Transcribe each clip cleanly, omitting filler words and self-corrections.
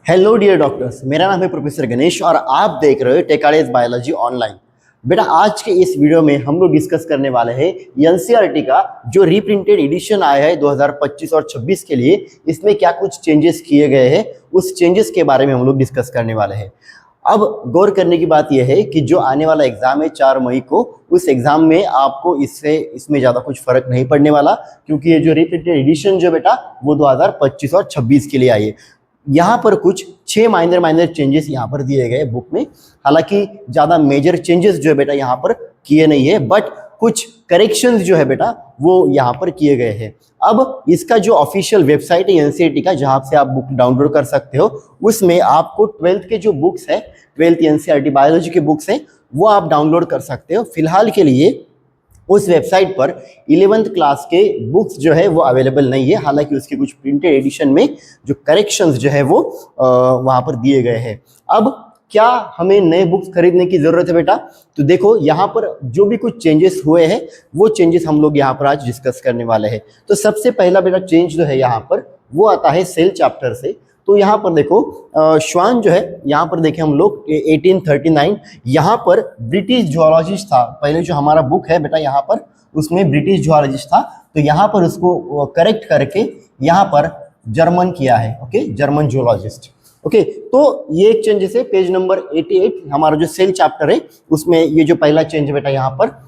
Hello dear doctors, मेरा नाम है प्रोफेसर गणेश और आप देख रहे हो टेकाडेज बायोलॉजी ऑनलाइन। बेटा, आज के इस वीडियो में हम लोग डिस्कस करने वाले हैं एनसीईआरटी का जो रीप्रिंटेड एडिशन आया है 2025 और 26 के लिए। इसमें क्या कुछ चेंजेस किए गए हैं, उस चेंजेस के बारे में हम लोग डिस्कस करने वाले हैं। अब गौर करने की बात यह है कि जो आने वाला एग्जाम है 4 मई को, उस एग्जाम में आपको इसमें ज़्यादा कुछ फर्क नहीं पड़ने वाला, क्योंकि ये जो रीप्रिंटेड एडिशन जो बेटा वो 2025 और 26 के लिए आई है। यहाँ पर कुछ 6 माइनर चेंजेस यहाँ पर दिए गए बुक में। हालांकि ज़्यादा मेजर चेंजेस जो है बेटा यहाँ पर किए नहीं है, बट कुछ करेक्शंस जो है बेटा वो यहाँ पर किए गए हैं। अब इसका जो ऑफिशियल वेबसाइट है एनसीईआरटी का, जहाँ से आप बुक डाउनलोड कर सकते हो, उसमें आपको 12th के जो बुक्स है, 12th एनसीईआरटी बायोलॉजी के बुक्स हैं, वो आप डाउनलोड कर सकते हो। फिलहाल के लिए उस वेबसाइट पर 11th क्लास के बुक्स जो है वो अवेलेबल नहीं है। हालांकि उसके कुछ प्रिंटेड एडिशन में जो करेक्शंस जो है वो वहाँ पर दिए गए हैं। अब क्या हमें नए बुक्स खरीदने की ज़रूरत है बेटा? तो देखो, यहाँ पर जो भी कुछ चेंजेस हुए हैं वो चेंजेस हम लोग यहाँ पर आज डिस्कस करने वाले हैं। तो सबसे पहला बेटा चेंज जो है यहाँ पर वो आता है सेल चैप्टर से। तो यहाँ पर देखो, श्वान जो है, यहाँ पर देखें हम लोग 1839, यहाँ पर ब्रिटिश जूलॉजिस्ट था। पहले जो हमारा बुक है बेटा यहाँ पर, उसमें ब्रिटिश जूलॉजिस्ट था, तो यहाँ पर उसको करेक्ट करके यहाँ पर जर्मन किया है। Okay, German zoologist. ओके, तो ये एक चेंजेस है। पेज नंबर 88 हमारा जो सेल चैप्टर है उसमें ये जो पहला चेंज है बेटा यहाँ पर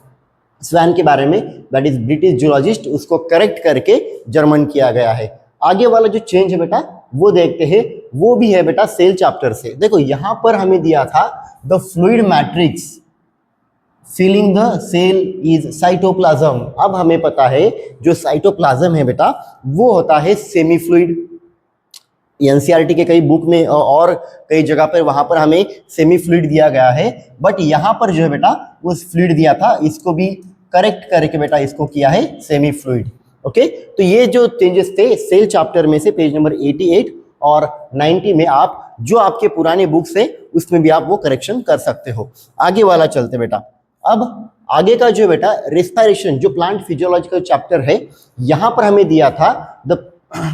स्वैन के बारे में, दैट इज ब्रिटिश जूलॉजिस्ट, उसको करेक्ट करके जर्मन किया गया है। आगे वाला जो चेंज है बेटा वो देखते हैं, वो भी है बेटा सेल चैप्टर से। देखो, यहां पर हमें दिया था the fluid matrix filling the cell is cytoplasm. अब हमें पता है जो साइटोप्लाज्म है बेटा वो होता है सेमी फ्लूइड। एनसीईआरटी के कई बुक में और कई जगह पर वहां पर हमें सेमी फ्लूइड दिया गया है, बट यहाँ पर जो है बेटा वो फ्लूइड दिया था, इसको भी करेक्ट करके बेटा इसको किया है सेमी फ्लूइड। ओके, तो ये जो चेंजेस थे सेल चैप्टर में से पेज नंबर 88 और 90 में आप जो आपके पुराने बुक्स है उसमें भी आप वो करेक्शन कर सकते हो। आगे वाला चलते बेटा। अब आगे का जो बेटा रेस्पिरेशन, जो प्लांट फिजियोलॉजिकल चैप्टर है, यहां पर हमें दिया था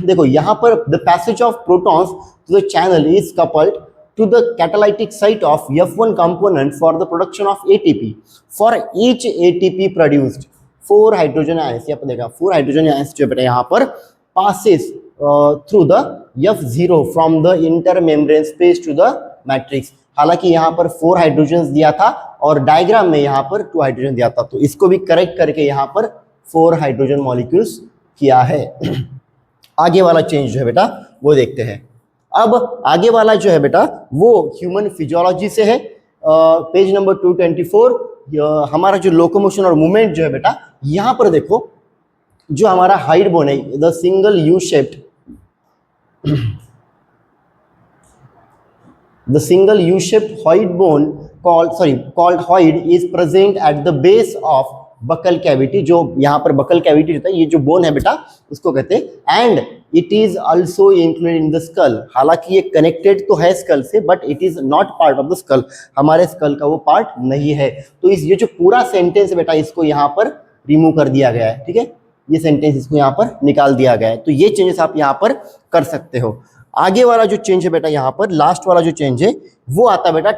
देखो यहाँ पर the passage of protons to the channel is coupled to the catalytic site of F1 component for the production of ATP. For each ATP produced, 4 hydrogen ions, ये देखा 4 हाइड्रोजन आयंस जो बेटा यहाँ पर passes through the F0 from the intermembrane space to the matrix। हालांकि यहाँ पर 4 hydrogen दिया था और डायग्राम में यहाँ पर 2 हाइड्रोजन दिया था, तो इसको भी करेक्ट करके यहाँ पर 4 हाइड्रोजन मॉलिक्यूल्स किया है। आगे वाला चेंज जो है बेटा वो देखते हैं। अब आगे वाला जो है बेटा वो ह्यूमन फिजियोलॉजी से है। पेज नंबर 224 हमारा जो लोकोमोशन और मूवमेंट जो है बेटा, यहां पर देखो जो हमारा हाइड बोन है, the single U shaped, the single U shaped hide bone called hide is present at the base of buccal cavity. जो यहाँ पर बकल कैविटी होता है, ये जो बोन है बेटा उसको कहते हैं। And it is also included in the skull. हालांकि ये कनेक्टेड तो है स्कल से, but it is not part of the skull, हमारे स्कल का वो पार्ट नहीं है। तो ये जो पूरा सेंटेंस है बेटा इसको यहाँ पर रिमूव कर दिया गया है। ठीक है, ये सेंटेंस इसको यहाँ पर निकाल दिया गया है। तो ये चेंजेस आप यहाँ पर कर सकते हो। आगे वाला जो चेंज है बेटा यहाँ पर लास्ट वाला जो चेंज है वो आता बेटा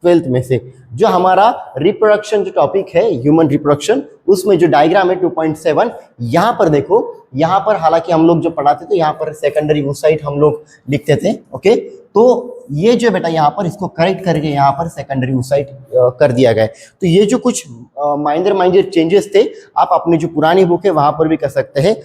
12th में से, जो हमारा रिप्रोडक्शन जो टॉपिक है ह्यूमन रिप्रोडक्शन, उसमें जो डायग्राम है 2.7, यहाँ पर देखो, यहाँ पर हालांकि हम लोग जो पढ़ाते थे यहाँ पर सेकेंडरी oocyte हम लोग लिखते थे। ओके, तो ये जो बेटा यहाँ पर इसको करेक्ट करके यहाँ पर सेकेंडरी oocyte कर दिया गया है। तो ये जो कुछ माइनर चेंजेस थे आप अपनी जो पुरानी बुक है वहां पर भी कर सकते हैं,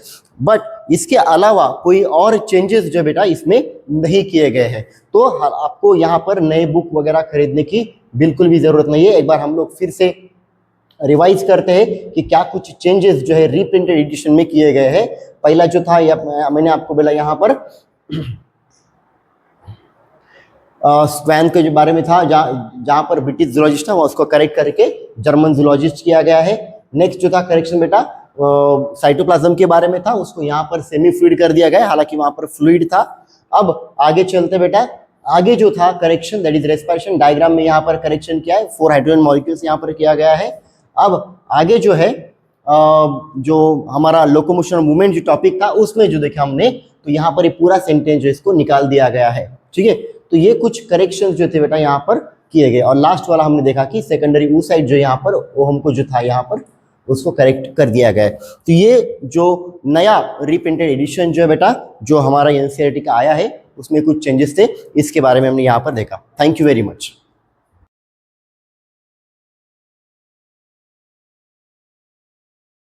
बट इसके अलावा कोई और चेंजेस जो बेटा इसमें नहीं किए गए हैं। तो आपको यहाँ पर नए बुक वगैरह खरीदने की बिल्कुल भी जरूरत नहीं है। एक बार हम लोग फिर से रिवाइज करते हैं कि क्या कुछ चेंजेस जो है रीप्रिंटेड एडिशन में किए गए हैं। पहला जो था मैंने आपको बोला यहाँ पर स्वैन के जो बारे में था, जहाँ पर ब्रिटिश जूलॉजिस्ट था वो उसको करेक्ट करके जर्मन जूलॉजिस्ट किया गया है। नेक्स्ट जो था करेक्शन बेटा साइटोप्लाज्म के बारे में था, उसको यहाँ पर सेमी फ्लूइड कर दिया गया, हालांकि वहां पर फ्लूइड था। अब आगे चलते बेटा, आगे जो था correction that is respiration, diagram में यहाँ पर करेक्शन किया है, 4 हाइड्रोजन मॉलिक्यूल्स यहाँ पर किया गया है। अब आगे जो है जो हमारा लोकोमोशन और मूवमेंट जो टॉपिक था उसमें जो देखा हमने, तो यहाँ पर ये पूरा सेंटेंस जो इसको निकाल दिया गया है। ठीक है। तो ये कुछ करेक्शंस जो थे बेटा यहाँ पर किए गए, और लास्ट वाला हमने देखा कि सेकेंडरी ऊ साइड जो यहाँ पर वो हमको जो था यहाँ पर उसको करेक्ट कर दिया गया है। तो ये जो नया रिप्रिंटेड एडिशन जो है बेटा जो हमारा एनसीईआरटी का आया है उसमें कुछ चेंजेस थे, इसके बारे में हमने यहाँ पर देखा। Thank you very much.